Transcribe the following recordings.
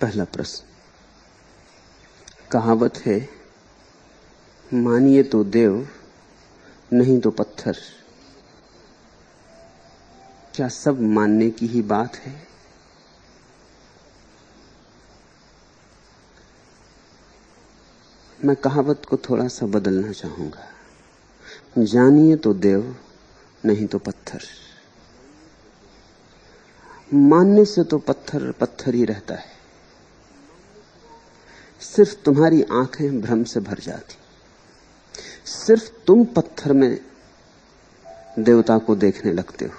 पहला प्रश्न। कहावत है, मानिए तो देव नहीं तो पत्थर। क्या सब मानने की ही बात है? मैं कहावत को थोड़ा सा बदलना चाहूंगा। जानिए तो देव नहीं तो पत्थर। मानने से तो पत्थर पत्थर ही रहता है। सिर्फ तुम्हारी आंखें भ्रम से भर जाती। सिर्फ तुम पत्थर में देवता को देखने लगते हो।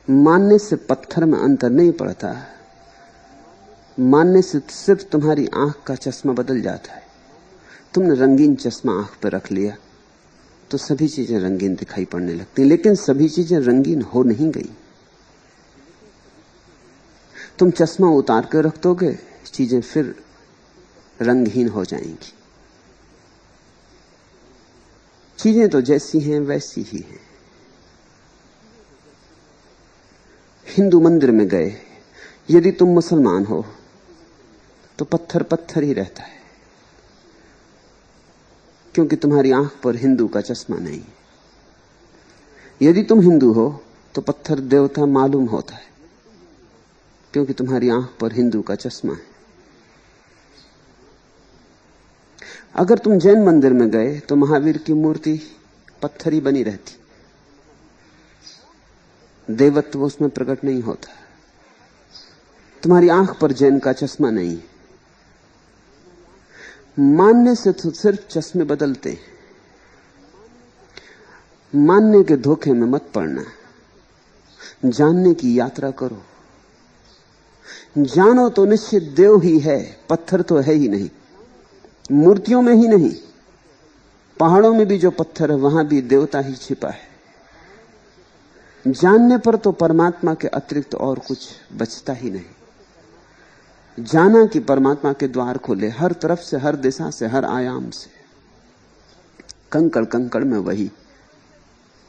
मानने से पत्थर में अंतर नहीं पड़ता। मानने से सिर्फ तुम्हारी आंख का चश्मा बदल जाता है। तुमने रंगीन चश्मा आंख पर रख लिया तो सभी चीजें रंगीन दिखाई पड़ने लगती, लेकिन सभी चीजें रंगीन हो नहीं गई। तुम चश्मा उतार कर रख दोगे, चीजें फिर रंगहीन हो जाएंगी। चीजें तो जैसी हैं वैसी ही हैं। हिंदू मंदिर में गए, यदि तुम मुसलमान हो तो पत्थर पत्थर ही रहता है, क्योंकि तुम्हारी आंख पर हिंदू का चश्मा नहीं। यदि तुम हिंदू हो तो पत्थर देवता मालूम होता है, क्योंकि तुम्हारी आंख पर हिंदू का चश्मा है। अगर तुम जैन मंदिर में गए तो महावीर की मूर्ति पत्थर ही बनी रहती, देवत्व उसमें प्रकट नहीं होता। तुम्हारी आंख पर जैन का चश्मा नहीं। मानने से तो सिर्फ चश्मे बदलते हैं। मानने के धोखे में मत पड़ना। जानने की यात्रा करो। जानो तो निश्चित देव ही है, पत्थर तो है ही नहीं। मूर्तियों में ही नहीं, पहाड़ों में भी जो पत्थर है वहां भी देवता ही छिपा है। जानने पर तो परमात्मा के अतिरिक्त और कुछ बचता ही नहीं। जाना कि परमात्मा के द्वार खोले हर तरफ से, हर दिशा से, हर आयाम से। कंकड़ कंकड़ में वही,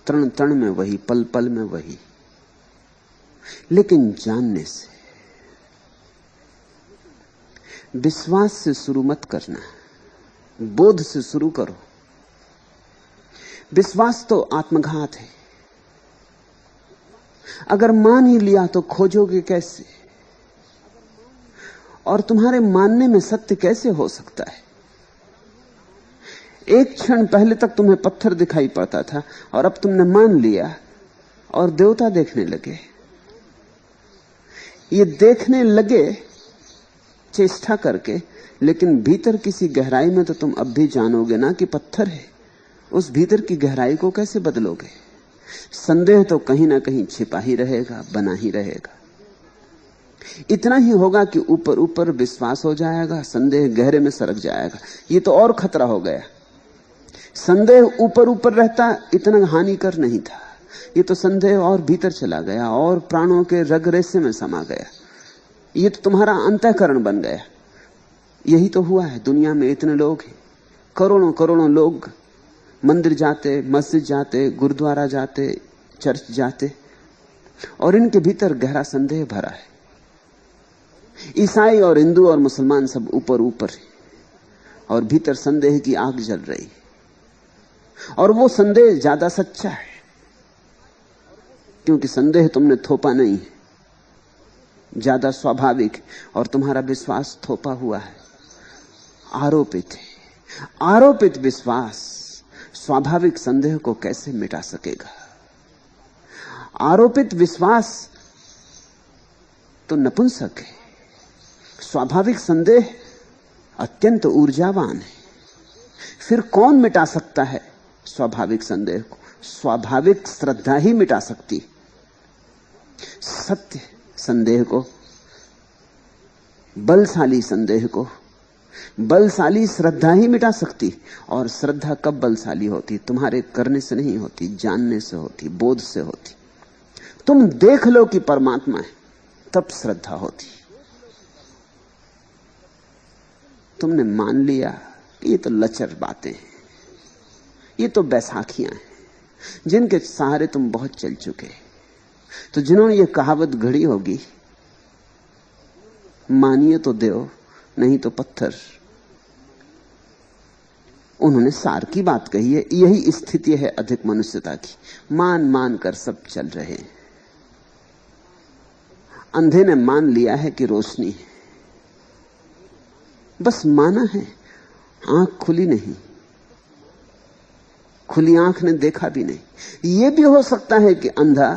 तृण तृण में वही, पल पल में वही। लेकिन जानने से, विश्वास से शुरू मत करना, बोध से शुरू करो। विश्वास तो आत्मघात है। अगर मान ही लिया तो खोजोगे कैसे? और तुम्हारे मानने में सत्य कैसे हो सकता है? एक क्षण पहले तक तुम्हें पत्थर दिखाई पड़ता था और अब तुमने मान लिया और देवता देखने लगे। ये देखने लगे चेष्टा करके, लेकिन भीतर किसी गहराई में तो तुम अब भी जानोगे ना कि पत्थर है। उस भीतर की गहराई को कैसे बदलोगे? संदेह तो कहीं ना कहीं छिपा ही रहेगा, बना ही रहेगा। इतना ही होगा कि ऊपर ऊपर विश्वास हो जाएगा, संदेह गहरे में सरक जाएगा। ये तो और खतरा हो गया। संदेह ऊपर ऊपर रहता इतना हानिकर नहीं था, ये तो संदेह और भीतर चला गया और प्राणों के रग रेसे में समा गया। ये तो तुम्हारा अंतःकरण बन गया। यही तो हुआ है। दुनिया में इतने लोग हैं, करोड़ों करोड़ों लोग मंदिर जाते, मस्जिद जाते, गुरुद्वारा जाते, चर्च जाते, और इनके भीतर गहरा संदेह भरा है। ईसाई और हिंदू और मुसलमान सब ऊपर ऊपर है और भीतर संदेह की आग जल रही है। और वो संदेह ज्यादा सच्चा है, क्योंकि संदेह तुमने थोपा नहीं है, ज्यादा स्वाभाविक, और तुम्हारा विश्वास थोपा हुआ है, आरोपित है। आरोपित विश्वास स्वाभाविक संदेह को कैसे मिटा सकेगा? आरोपित विश्वास तो नपुंसक है। स्वाभाविक संदेह अत्यंत ऊर्जावान है। फिर कौन मिटा सकता है स्वाभाविक संदेह को? स्वाभाविक श्रद्धा ही मिटा सकती। सत्य संदेह को, बलशाली संदेह को बलशाली श्रद्धा ही मिटा सकती। और श्रद्धा कब बलशाली होती? तुम्हारे करने से नहीं होती, जानने से होती, बोध से होती। तुम देख लो कि परमात्मा है, तब श्रद्धा होती। तुमने मान लिया कि ये तो लचर बातें हैं, ये तो बैसाखियां हैं, जिनके सहारे तुम बहुत चल चुके। तो जिन्होंने ये कहावत घड़ी होगी मानिए तो देव, नहीं तो पत्थर। उन्होंने सार की बात कही है। यही स्थिति है अधिक मनुष्यता की। मान मान कर सब चल रहे हैं। अंधे ने मान लिया है कि रोशनी है, बस माना है, आंख खुली नहीं। खुली आंख ने देखा भी नहीं। यह भी हो सकता है कि अंधा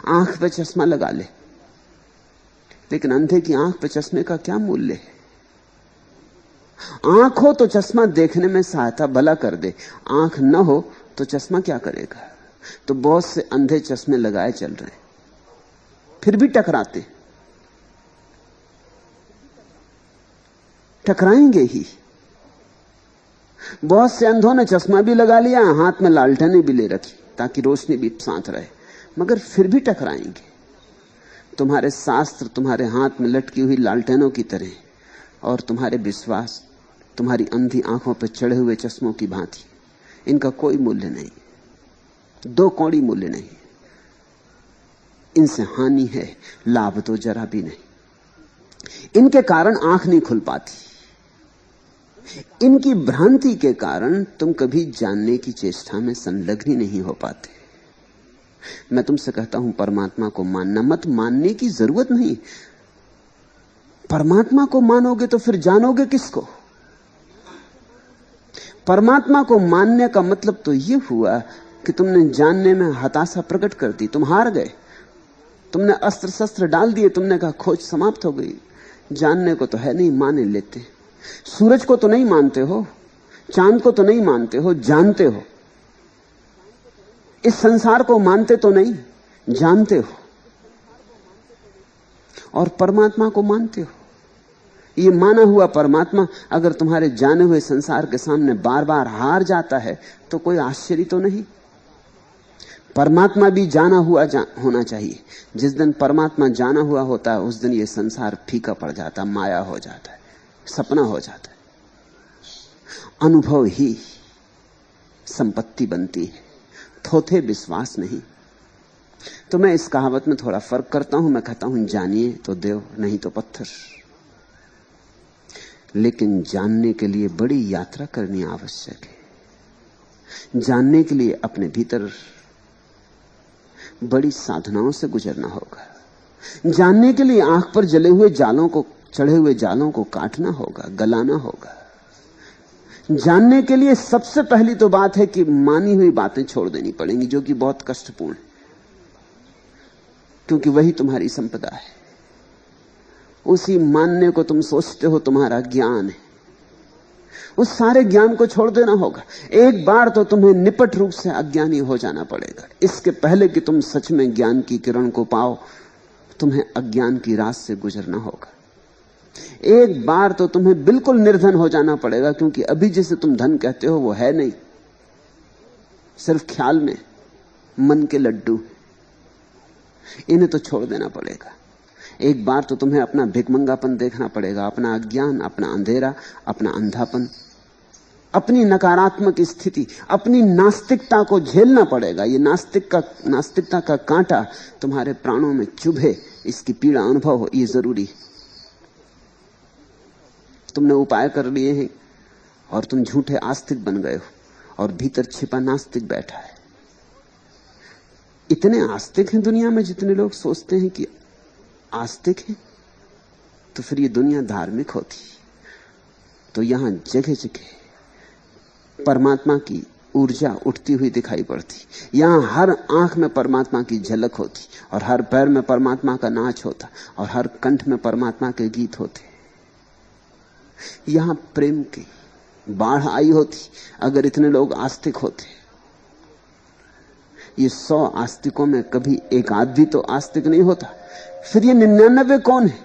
आंख पे चश्मा लगा ले, लेकिन अंधे की आंख पे चश्मे का क्या मूल्य है? आंख हो तो चश्मा देखने में सहायता भला कर दे, आंख न हो तो चश्मा क्या करेगा? तो बहुत से अंधे चश्मे लगाए चल रहे, फिर भी टकराते, टकराएंगे ही। बहुत से अंधों ने चश्मा भी लगा लिया, हाथ में लालटेनें भी ले रखी ताकि रोशनी भी साथ रहे, मगर फिर भी टकराएंगे। तुम्हारे शास्त्र तुम्हारे हाथ में लटकी हुई लालटेनों की तरह, और तुम्हारे विश्वास तुम्हारी अंधी आंखों पर चढ़े हुए चश्मों की भांति। इनका कोई मूल्य नहीं, दो कौड़ी मूल्य नहीं। इनसे हानि है, लाभ तो जरा भी नहीं। इनके कारण आंख नहीं खुल पाती। इनकी भ्रांति के कारण तुम कभी जानने की चेष्टा में संलग्न ही नहीं हो पाते। मैं तुमसे कहता हूं, परमात्मा को मानना मत। मानने की जरूरत नहीं। परमात्मा को मानोगे तो फिर जानोगे किसको? परमात्मा को मानने का मतलब तो यह हुआ कि तुमने जानने में हताशा प्रकट कर दी, तुम हार गए, तुमने अस्त्र शस्त्र डाल दिए, तुमने कहा खोज समाप्त हो गई। जानने को तो है नहीं, माने लेते। सूरज को तो नहीं मानते हो, चांद को तो नहीं मानते हो, जानते हो। इस संसार को मानते तो नहीं, जानते हो। और परमात्मा को मानते हो। ये माना हुआ परमात्मा अगर तुम्हारे जाने हुए संसार के सामने बार बार हार जाता है तो कोई आश्चर्य तो नहीं। परमात्मा भी जाना हुआ होना चाहिए। जिस दिन परमात्मा जाना हुआ होता है उस दिन ये संसार फीका पड़ जाता, माया हो जाता है, सपना हो जाता है। अनुभव ही संपत्ति बनती है, थोथे विश्वास नहीं। तो मैं इस कहावत में थोड़ा फर्क करता हूं। मैं कहता हूं जानिए तो देव, नहीं तो पत्थर। लेकिन जानने के लिए बड़ी यात्रा करनी आवश्यक है। जानने के लिए अपने भीतर बड़ी साधनाओं से गुजरना होगा। जानने के लिए आंख पर जले हुए जालों को, चढ़े हुए जालों को काटना होगा, गलाना होगा। जानने के लिए सबसे पहली तो बात है कि मानी हुई बातें छोड़ देनी पड़ेंगी, जो कि बहुत कष्टपूर्ण है, क्योंकि वही तुम्हारी संपदा है। उसी मानने को तुम सोचते हो तुम्हारा ज्ञान है, उस सारे ज्ञान को छोड़ देना होगा। एक बार तो तुम्हें निपट रूप से अज्ञानी हो जाना पड़ेगा। इसके पहले कि तुम सच में ज्ञान की किरण को पाओ, तुम्हें अज्ञान की रात से गुजरना होगा। एक बार तो तुम्हें बिल्कुल निर्धन हो जाना पड़ेगा, क्योंकि अभी जिसे तुम धन कहते हो वो है नहीं, सिर्फ ख्याल में मन के लड्डू। इन्हें तो छोड़ देना पड़ेगा। एक बार तो तुम्हें अपना भिखमंगापन देखना पड़ेगा, अपना अज्ञान, अपना अंधेरा, अपना अंधापन, अपनी नकारात्मक स्थिति, अपनी नास्तिकता को झेलना पड़ेगा। ये नास्तिकता का कांटा तुम्हारे प्राणों में चुभे, इसकी पीड़ा अनुभव हो, ये जरूरी है। तुमने उपाय कर लिए हैं और तुम झूठे आस्तिक बन गए हो, और भीतर छिपा नास्तिक बैठा है। इतने आस्तिक हैं दुनिया में, जितने लोग सोचते हैं कि आस्तिक हैं, तो फिर ये दुनिया धार्मिक होती। तो यहां जगह जगह परमात्मा की ऊर्जा उठती हुई दिखाई पड़ती। यहां हर आंख में परमात्मा की झलक होती, और हर पैर में परमात्मा का नाच होता, और हर कंठ में परमात्मा के गीत होते। यहां प्रेम की बाढ़ आई होती अगर इतने लोग आस्तिक होते। ये 100 आस्तिकों में कभी एक आदमी तो आस्तिक नहीं होता, फिर ये 99 कौन है?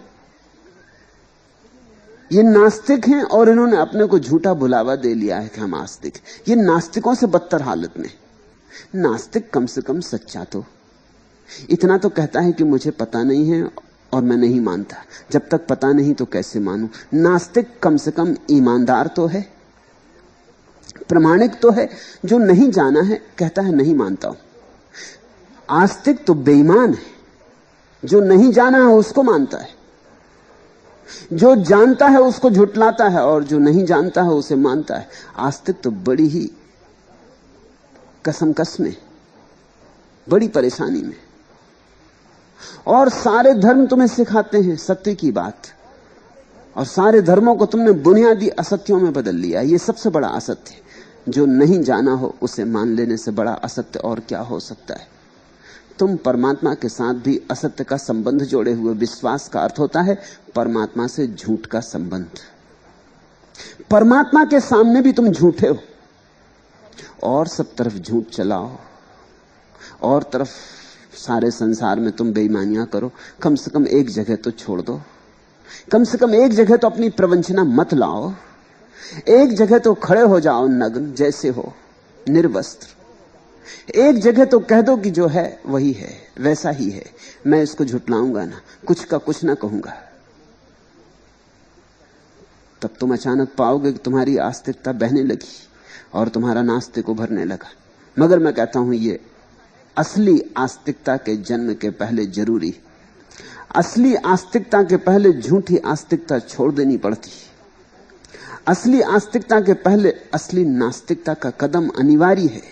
ये नास्तिक हैं, और इन्होंने अपने को झूठा बुलावा दे लिया है कि हम आस्तिक। ये नास्तिकों से बदतर हालत में। नास्तिक कम से कम सच्चा तो इतना तो कहता है कि मुझे पता नहीं है और मैं नहीं मानता। जब तक पता नहीं तो कैसे मानूं? नास्तिक कम से कम ईमानदार तो है, प्रामाणिक तो है। जो नहीं जाना है कहता है नहीं मानता हूं। आस्तिक तो बेईमान है, जो नहीं जाना है उसको मानता है। जो जानता है उसको झुटलाता है और जो नहीं जानता है उसे मानता है। आस्तिक तो बड़ी ही कसमकस में, बड़ी परेशानी में। और सारे धर्म तुम्हें सिखाते हैं सत्य की बात, और सारे धर्मों को तुमने बुनियादी असत्यों में बदल लिया। ये सबसे बड़ा असत्य है। जो नहीं जाना हो उसे मान लेने से बड़ा असत्य और क्या हो सकता है। तुम परमात्मा के साथ भी असत्य का संबंध जोड़े हुए। विश्वास का अर्थ होता है परमात्मा से झूठ का संबंध। परमात्मा के सामने भी तुम झूठे हो, और सब तरफ झूठ चलाओ, और तरफ सारे संसार में तुम बेईमानियां करो। कम से कम एक जगह तो छोड़ दो, कम से कम एक जगह तो अपनी प्रवंचना मत लाओ। एक जगह तो खड़े हो जाओ नग्न जैसे हो, निर्वस्त्र। एक जगह तो कह दो कि जो है वही है, वैसा ही है, मैं इसको झुटलाऊंगा ना, कुछ का कुछ ना कहूंगा। तब तुम अचानक पाओगे कि तुम्हारी आस्तिकता बहने लगी और तुम्हारा नास्तिक उभरने लगा। मगर मैं कहता हूं ये असली आस्तिकता के जन्म के पहले जरूरी। असली आस्तिकता के पहले झूठी आस्तिकता छोड़ देनी पड़ती। असली आस्तिकता के पहले असली नास्तिकता का कदम अनिवार्य है।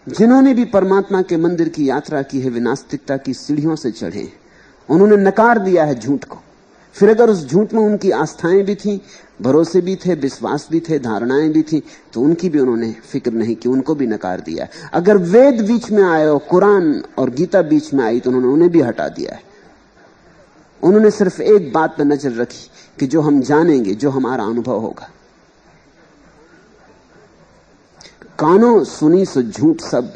जिन्होंने भी परमात्मा के मंदिर की यात्रा की है वे नास्तिकता की सीढ़ियों से चढ़े। उन्होंने नकार दिया है झूठ को। फिर अगर उस झूठ में उनकी आस्थाएं भी थी, भरोसे भी थे, विश्वास भी थे, धारणाएं भी थी, तो उनकी भी उन्होंने फिक्र नहीं की, उनको भी नकार दिया। अगर वेद बीच में आए और कुरान और गीता बीच में आई तो उन्होंने उन्हें भी हटा दिया है। उन्होंने सिर्फ एक बात पर नजर रखी कि जो हम जानेंगे, जो हमारा अनुभव होगा। कानों सुनी सो झूठ सब,